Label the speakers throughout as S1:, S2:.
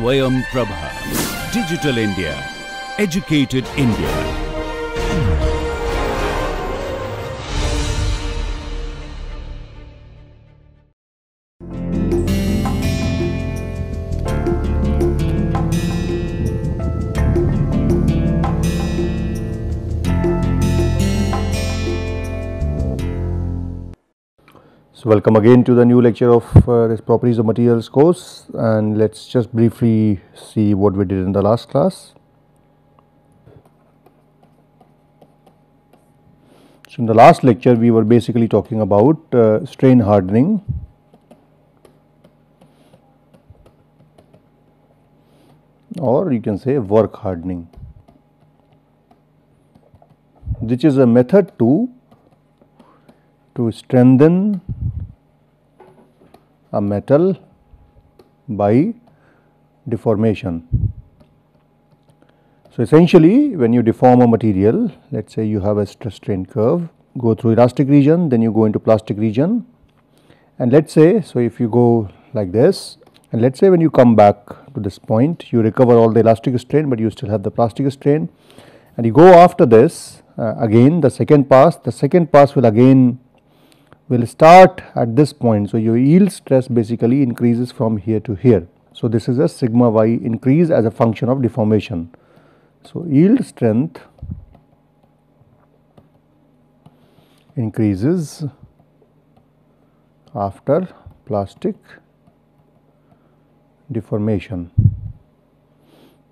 S1: Swayam Prabha. Digital India. Educated India.
S2: So welcome again to the new lecture of this properties of materials course, and let's just briefly see what we did in the last class. So in the last lecture we were basically talking about strain hardening, or you can say work hardening, which is a method to strengthen a metal by deformation. So essentially, when you deform a material, let us say you have a stress strain curve, go through elastic region, then you go into plastic region, and let us say, so if you go like this, and let us say when you come back to this point, you recover all the elastic strain, but you still have the plastic strain, and you go after this again the second pass will start at this point. So your yield stress basically increases from here to here. So this is a sigma y increase as a function of deformation. So yield strength increases after plastic deformation.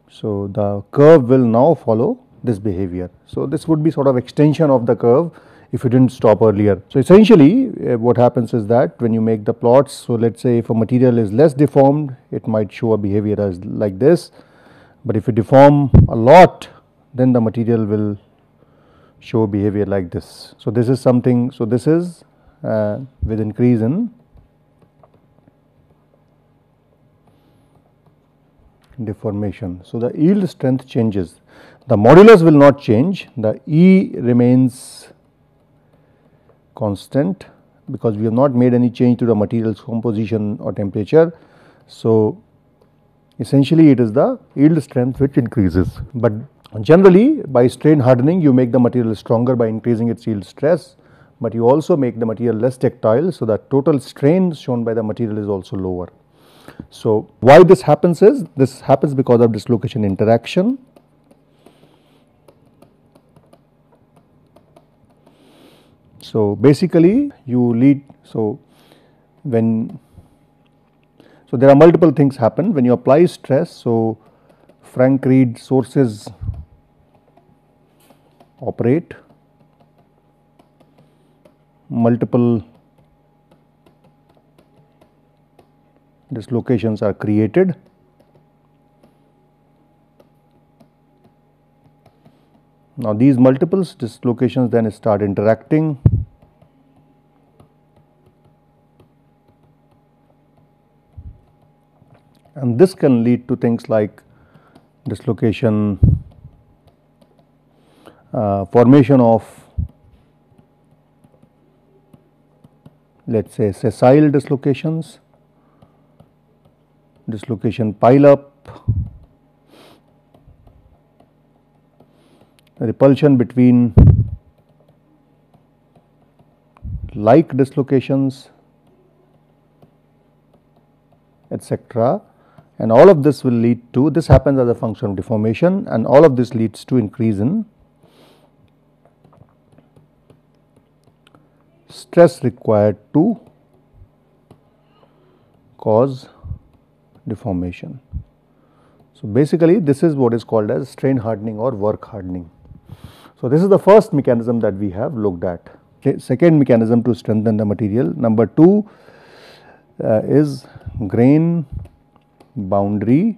S2: So the curve will now follow this behavior. So this would be sort of extension of the curve if you did not stop earlier. So essentially what happens is that when you make the plots, so let us say if a material is less deformed, it might show a behavior as like this, but if you deform a lot, then the material will show behavior like this. So this is something, so this is with increase in deformation. So the yield strength changes, the modulus will not change, the E remains constant because we have not made any change to the material's composition or temperature. So essentially it is the yield strength which increases, but generally by strain hardening you make the material stronger by increasing its yield stress, but you also make the material less ductile, so that total strain shown by the material is also lower. So why this happens is, this happens because of dislocation interaction. So basically you lead, so there are multiple things happen when you apply stress. So Frank Reed sources operate, multiple dislocations are created, now these multiple dislocations then start interacting, and this can lead to things like dislocation, formation of, let us say, sessile dislocations, dislocation pile up, repulsion between like dislocations, etc. And all of this will lead to, this happens as a function of deformation, and all of this leads to increase in stress required to cause deformation. So basically this is what is called as strain hardening or work hardening. So this is the first mechanism that we have looked at. Second mechanism to strengthen the material. Number 2 is grain boundary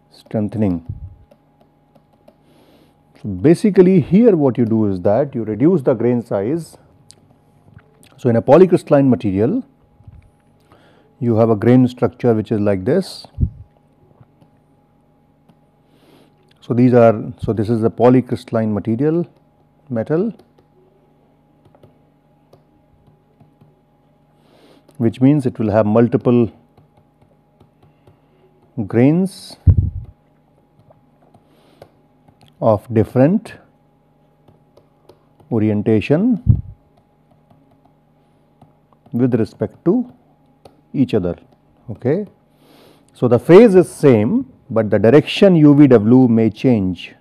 S2: strengthening. So basically here what you do is that you reduce the grain size. So in a polycrystalline material you have a grain structure which is like this. So these are, so this is a polycrystalline material, metal, which means it will have multiple grains of different orientation with respect to each other. Okay. So, the phase is same, but the direction UVW may change,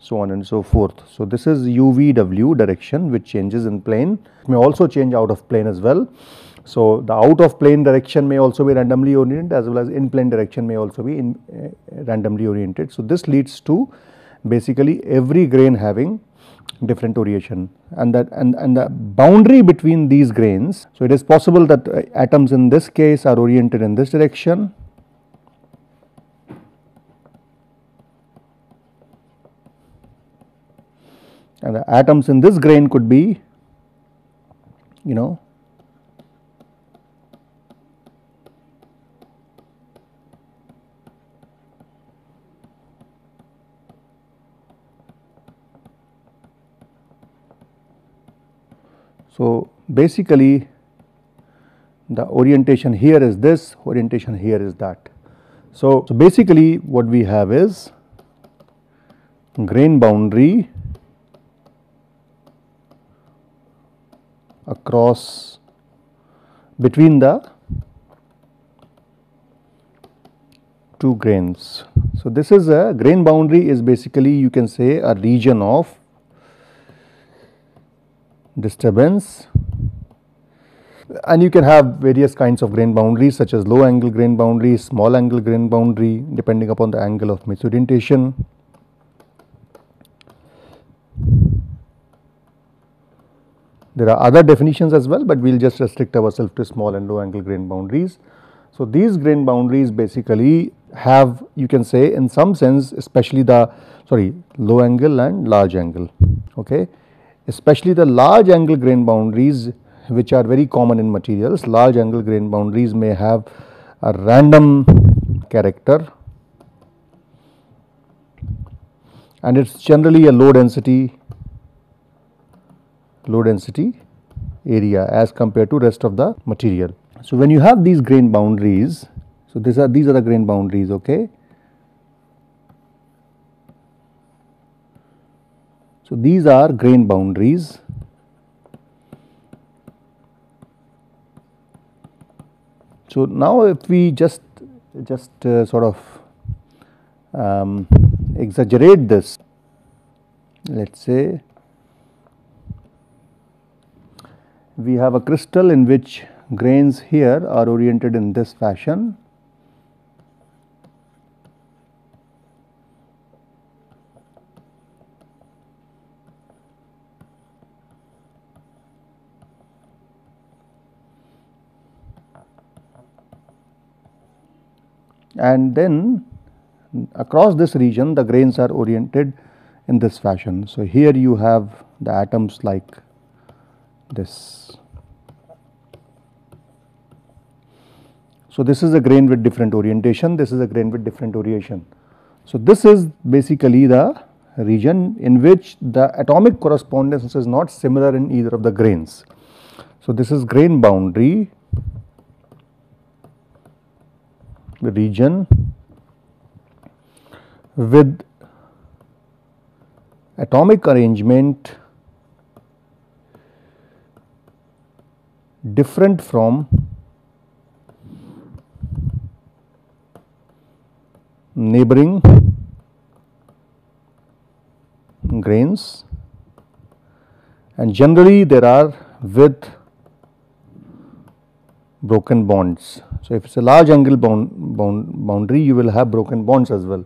S2: so on and so forth. So, this is UVW direction which changes in plane. It may also change out of plane as well. So, the out of plane direction may also be randomly oriented, as well as in plane direction may also be randomly oriented. So, this leads to basically every grain having different orientation, and the boundary between these grains. So, it is possible that atoms in this case are oriented in this direction, and the atoms in this grain could be, you know, so basically the orientation here is this, orientation here is that. So basically what we have is grain boundary across between the two grains. So this is a grain boundary is basically, you can say, a region of disturbance, and you can have various kinds of grain boundaries such as low angle grain boundary, small angle grain boundary, depending upon the angle of misorientation. There are other definitions as well, but we will just restrict ourselves to small and low angle grain boundaries. So these grain boundaries basically have, you can say, in some sense, especially the low angle and large angle. Okay. Especially the large angle grain boundaries, which are very common in materials. Large angle grain boundaries may have a random character, and it is generally a low density area as compared to rest of the material. So when you have these grain boundaries, so these are the grain boundaries. Okay. So these are grain boundaries. So now if we just sort of exaggerate this, let us say we have a crystal in which grains here are oriented in this fashion. And then across this region the grains are oriented in this fashion. So here you have the atoms like this. So this is a grain with different orientation, this is a grain with different orientation. So this is basically the region in which the atomic correspondence is not similar in either of the grains. So this is grain boundary, the region with atomic arrangement different from neighboring grains, and generally there are with broken bonds. So if it is a large angle boundary, you will have broken bonds as well.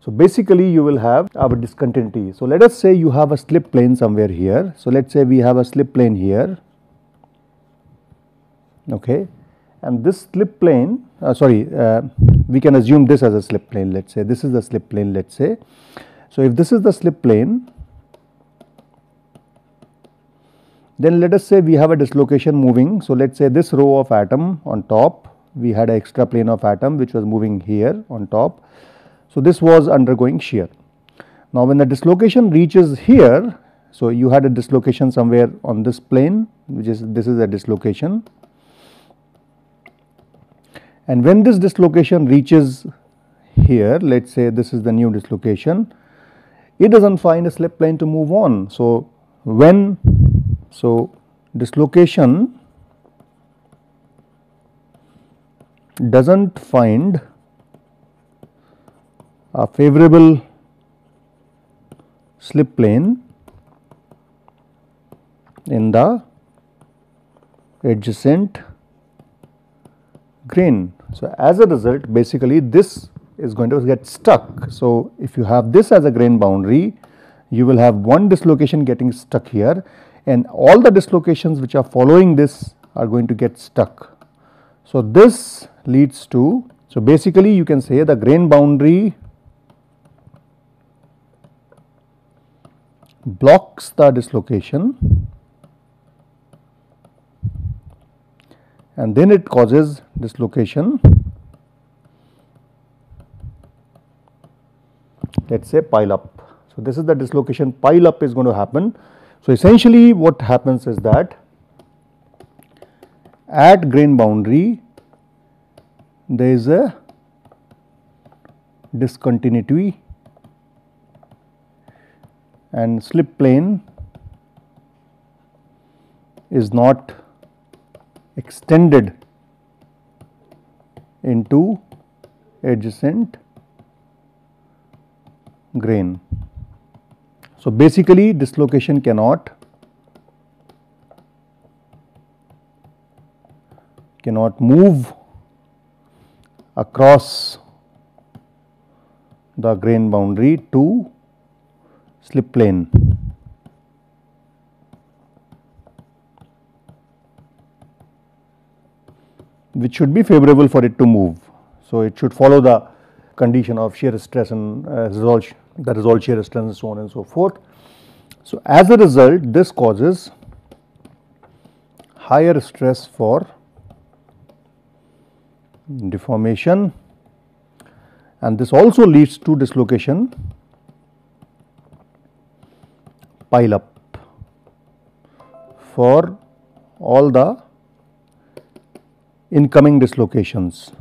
S2: So basically you will have our discontinuity. So let us say you have a slip plane somewhere here. So let us say we have a slip plane here, okay, and this slip plane, we can assume this as a slip plane. Let us say this is the slip plane, let us say. So if this is the slip plane, then let us say we have a dislocation moving. So let us say this row of atom on top, we had an extra plane of atom which was moving here on top. So this was undergoing shear. Now when the dislocation reaches here, So, you had a dislocation somewhere on this plane, which is this is a dislocation, and when this dislocation reaches here, let us say this is the new dislocation, it does not find a slip plane to move on. So, dislocation does not find a favorable slip plane in the adjacent grain. So, as a result, basically this is going to get stuck. So, if you have this as a grain boundary, you will have one dislocation getting stuck here, and all the dislocations which are following this are going to get stuck. So, this leads to, so basically you can say the grain boundary blocks the dislocation, and then it causes dislocation, let us say pile up. So, this is the dislocation, pile up is going to happen. So, essentially what happens is that at grain boundary there is a discontinuity and slip plane is not extended into adjacent grain. So, basically dislocation cannot move across the grain boundary to slip plane. Which should be favorable for it to move. So, it should follow the condition of shear stress and the resolved shear stress and so on and so forth. So, as a result, this causes higher stress for deformation, and this also leads to dislocation pile up for all the incoming dislocations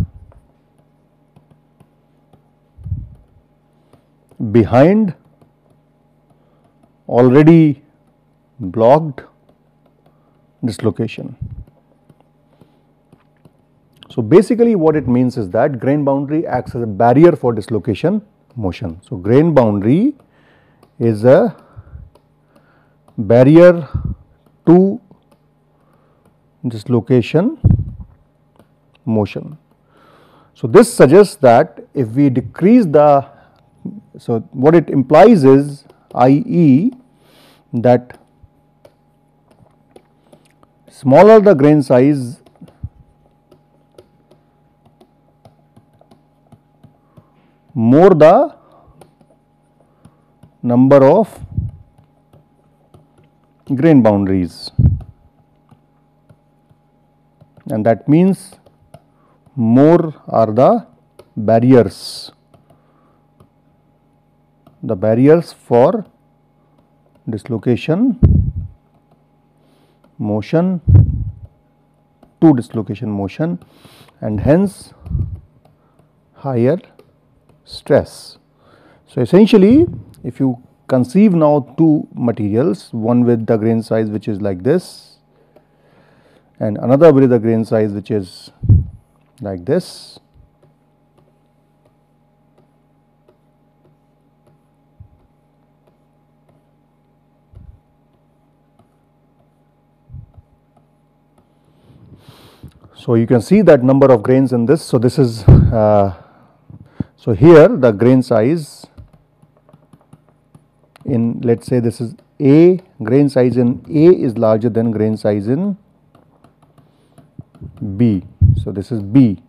S2: behind already blocked dislocation. So, basically what it means is that grain boundary acts as a barrier for dislocation motion. So, grain boundary is a barrier to dislocation motion. So, this suggests that if we decrease the, so what it implies is, i.e., that smaller the grain size, more the number of grain boundaries, and that means more are the barriers for dislocation motion to dislocation motion, and hence higher stress. So, essentially if you conceive now two materials, one with the grain size which is like this and another with the grain size which is like this, so you can see that number of grains in this. So, this is so here the grain size in, let us say this is A, grain size in A is larger than grain size in B. So, this is B.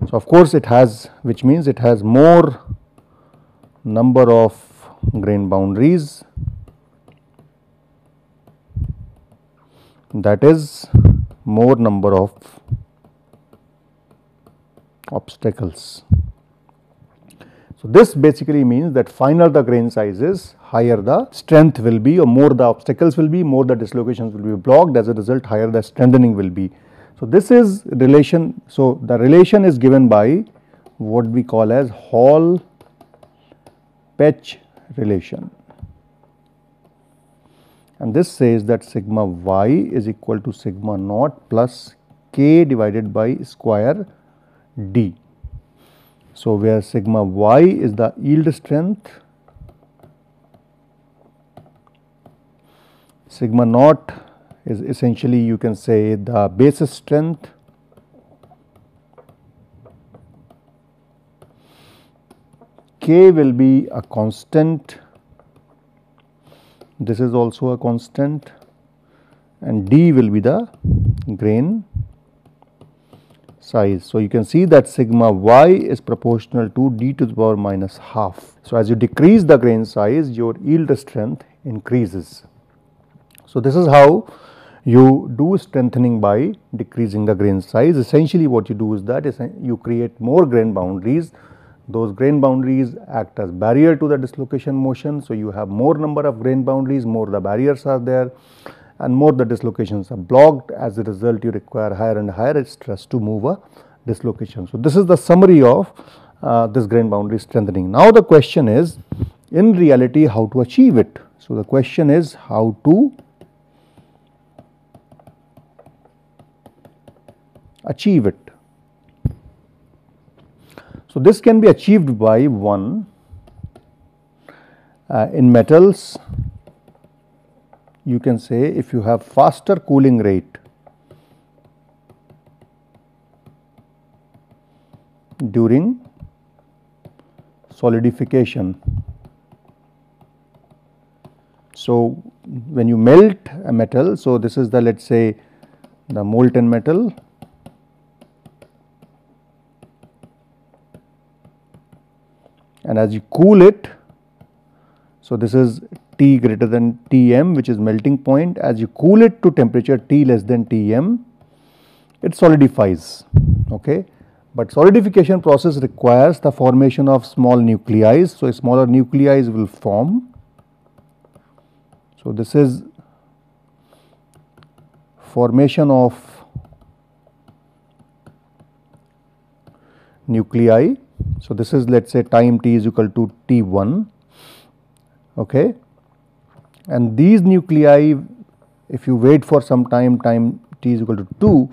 S2: So, of course, it has, which means it has more number of grain boundaries, that is more number of obstacles. So, this basically means that finer the grain size is, higher the strength will be, or more the obstacles will be, more the dislocations will be blocked. As a result, higher the strengthening will be. So, this is relation. So, the relation is given by what we call as Hall-Petch relation, and this says that sigma y is equal to sigma naught plus k divided by square d. So, where sigma y is the yield strength, sigma naught is essentially, you can say, the basis strength, k will be a constant, this is also a constant, and d will be the grain size. So, you can see that sigma y is proportional to d to the power minus half. So, as you decrease the grain size, your yield strength increases. So, this is how you do strengthening by decreasing the grain size. Essentially what you do is that you create more grain boundaries. Those grain boundaries act as barrier to the dislocation motion. So, you have more number of grain boundaries, more the barriers are there, and more the dislocations are blocked. As a result, you require higher and higher stress to move a dislocation. So, this is the summary of this grain boundary strengthening. Now, the question is, in reality, how to achieve it. So, the question is how to achieve it. So, this can be achieved by one, in metals, you can say, if you have faster cooling rate during solidification. So, when you melt a metal, so this is the, let us say, the molten metal, and as you cool it, so this is T greater than Tm, which is melting point. As you cool it to temperature T less than Tm, it solidifies. Okay. But solidification process requires the formation of small nuclei. So, smaller nuclei will form. So, this is formation of nuclei. So, this is, let us say, time t is equal to T1, okay. And these nuclei, if you wait for some time, time t is equal to 2,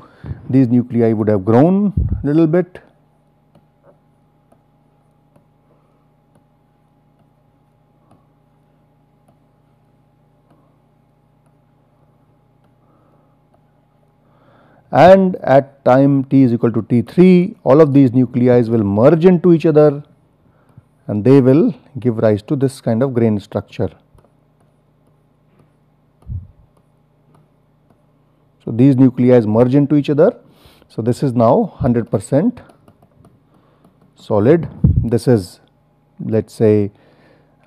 S2: these nuclei would have grown a little bit. And at time t is equal to T3, all of these nuclei will merge into each other and they will give rise to this kind of grain structure. So, these nuclei merge into each other. So, this is now 100% solid. This is, let us say,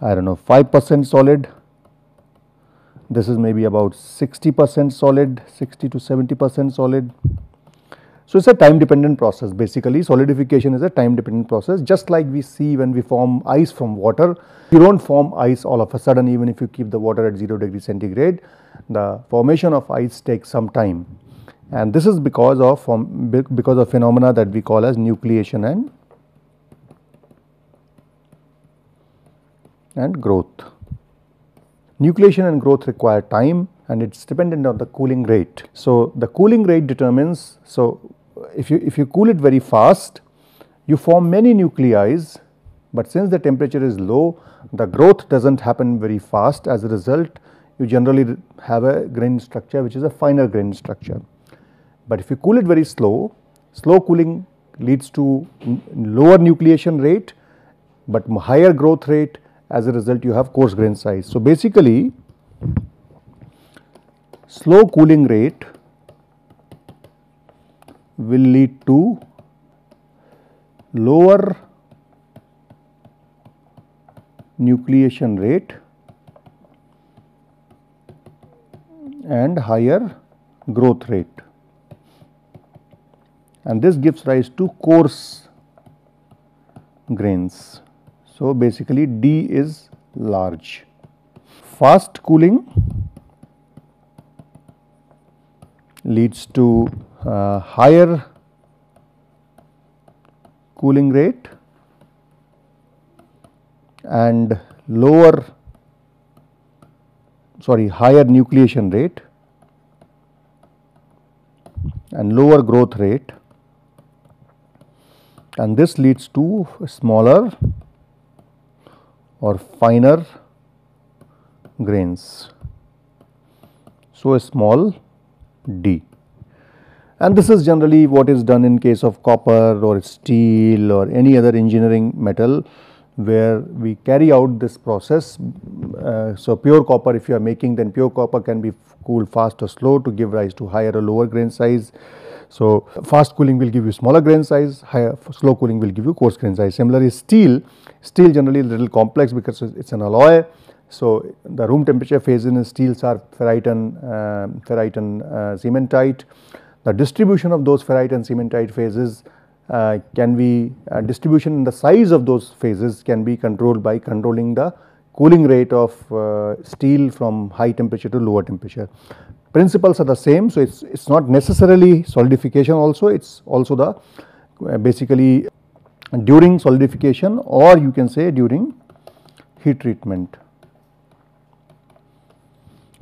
S2: I do not know, 5% solid. This is maybe about 60% solid, 60 to 70% solid. So, it is a time dependent process. Basically, solidification is a time dependent process, just like we see when we form ice from water. You do not form ice all of a sudden, even if you keep the water at 0 degree centigrade. The formation of ice takes some time, and this is because of phenomena that we call as nucleation and growth. Nucleation and growth require time, and it is dependent on the cooling rate. So, the cooling rate determines, so if you cool it very fast, you form many nuclei, but since the temperature is low, the growth does not happen very fast. As a result, you generally have a grain structure which is a finer grain structure. But if you cool it very slow, slow cooling leads to lower nucleation rate, but higher growth rate. As a result, you have coarse grain size. So, basically, slow cooling rate will lead to lower nucleation rate and higher growth rate, and this gives rise to coarse grains. So basically D is large. Fast cooling leads to higher cooling rate and higher nucleation rate and lower growth rate, and this leads to smaller or finer grains. So, a small d, and this is generally what is done in case of copper or steel or any other engineering metal where we carry out this process. So, pure copper, if you are making, then pure copper can be cooled fast or slow to give rise to higher or lower grain size. So, fast cooling will give you smaller grain size, slow cooling will give you coarse grain size. Similarly, steel generally is a little complex because it is an alloy. So, the room temperature phases in steels are ferrite and cementite. The distribution of those ferrite and cementite phases can be distribution in the size of those phases can be controlled by controlling the cooling rate of steel from high temperature to lower temperature. Principles are the same. So, it is not necessarily solidification also, it is also the basically during solidification, or you can say during heat treatment.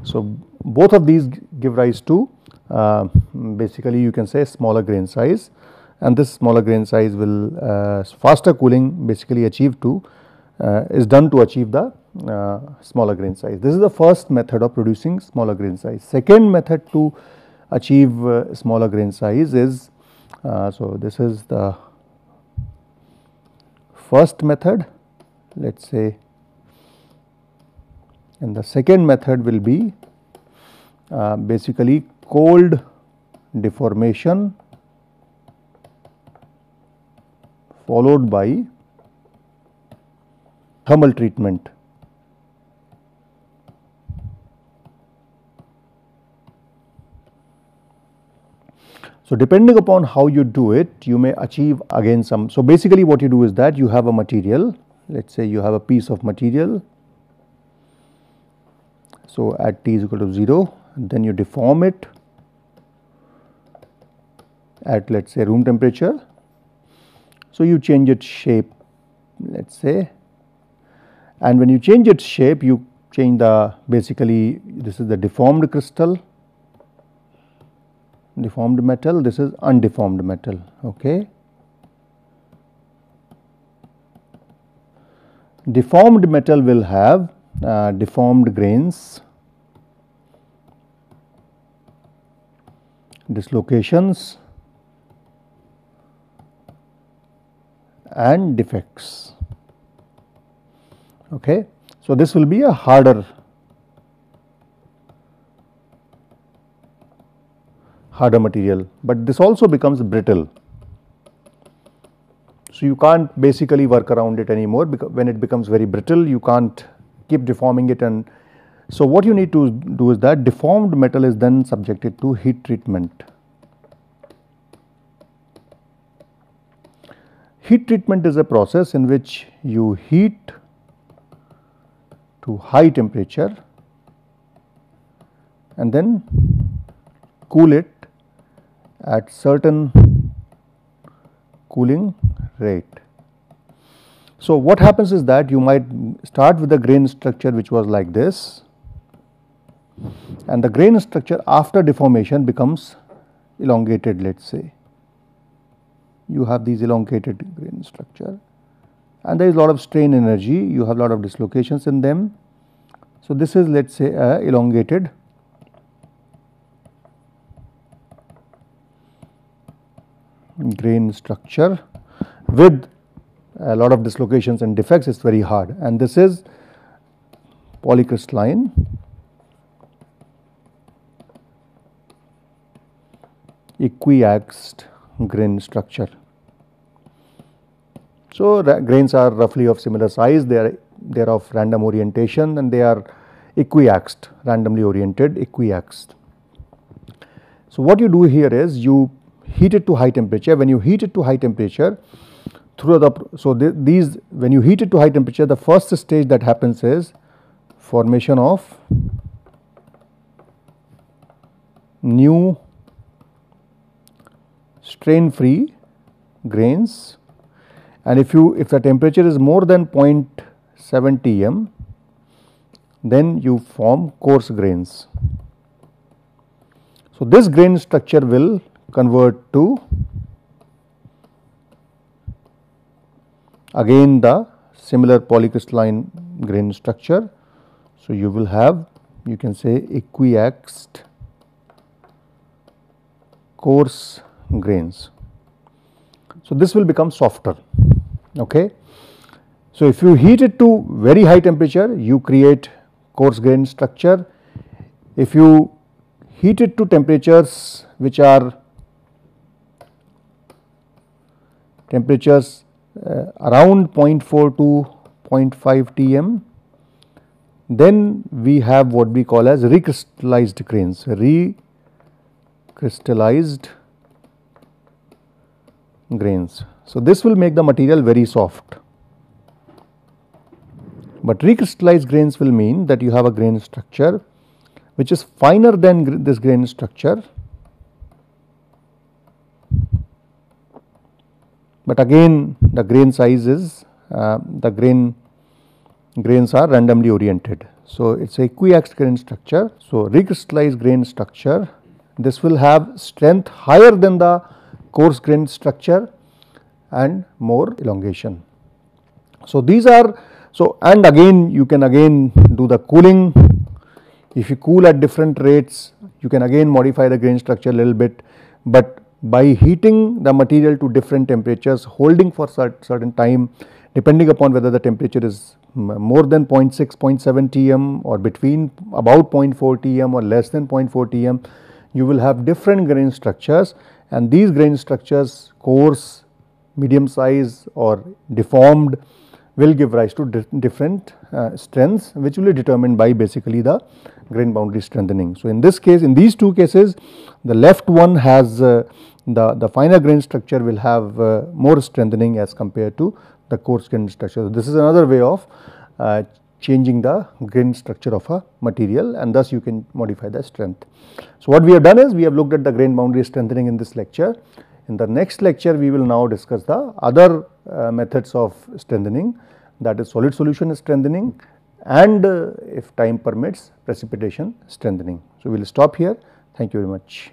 S2: So, both of these give rise to basically you can say smaller grain size, and this smaller grain size will faster cooling basically is done to achieve the smaller grain size. This is the first method of producing smaller grain size. Second method to achieve smaller grain size is, so this is the first method, let us say, and the second method will be basically cold deformation followed by thermal treatment. So, depending upon how you do it, you may achieve again some. So, basically what you do is that you have a material, let us say you have a piece of material. So, at T is equal to 0, then you deform it at, let us say, room temperature. So, you change its shape, let us say, and when you change its shape, you change the basically this is the deformed crystal, deformed metal, this is undeformed metal. Okay. Deformed metal will have deformed grains, dislocations and defects. Okay. So, this will be a harder material, but this also becomes brittle. So, you can't basically work around it anymore, because when it becomes very brittle you can't keep deforming it. And so, what you need to do is that deformed metal is then subjected to heat treatment. Heat treatment is a process in which you heat to high temperature and then cool it at certain cooling rate. So, what happens is that you might start with the grain structure which was like this, and the grain structure after deformation becomes elongated. Let us say you have these elongated grain structure and there is a lot of strain energy, you have a lot of dislocations in them. So, this is let us say a elongated grain structure with a lot of dislocations and defects. It is very hard, and this is polycrystalline equiaxed grain structure. So, grains are roughly of similar size, they are of random orientation and they are equiaxed, randomly oriented, equiaxed. So, what you do here is you heat it to high temperature. When you heat it to high temperature, through the, so these, when you heat it to high temperature, the first stage that happens is formation of new strain free grains, and if the temperature is more than 0.7 Tm, then you form coarse grains. So, this grain structure will convert to again the similar polycrystalline grain structure. So, you will have, you can say, equiaxed coarse grains. So, this will become softer. Okay. So, if you heat it to very high temperature, you create coarse grain structure. If you heat it to temperatures which are temperatures around 0.4 to 0.5 Tm, then we have what we call as recrystallized grains, recrystallized grains. So, this will make the material very soft, but recrystallized grains will mean that you have a grain structure which is finer than this grain structure, but again the grain size is grains are randomly oriented. So, it is a equiaxed grain structure. So, recrystallized grain structure, this will have strength higher than the coarse grain structure and more elongation. So, these are, so, and again you can again do the cooling. If you cool at different rates, you can again modify the grain structure a little bit, but by heating the material to different temperatures, holding for certain time, depending upon whether the temperature is more than 0.6, 0.7 Tm or between about 0.4 Tm or less than 0.4 Tm, you will have different grain structures, and these grain structures, coarse, medium size or deformed, will give rise to different strengths, which will be determined by basically the grain boundary strengthening. So, in this case, in these two cases, the left one has the finer grain structure will have more strengthening as compared to the coarse grain structure. So, this is another way of changing the grain structure of a material, and thus you can modify the strength. So, what we have done is we have looked at the grain boundary strengthening in this lecture. In the next lecture, we will now discuss the other methods of strengthening, that is solid solution strengthening and if time permits, precipitation strengthening. So, we will stop here. Thank you very much.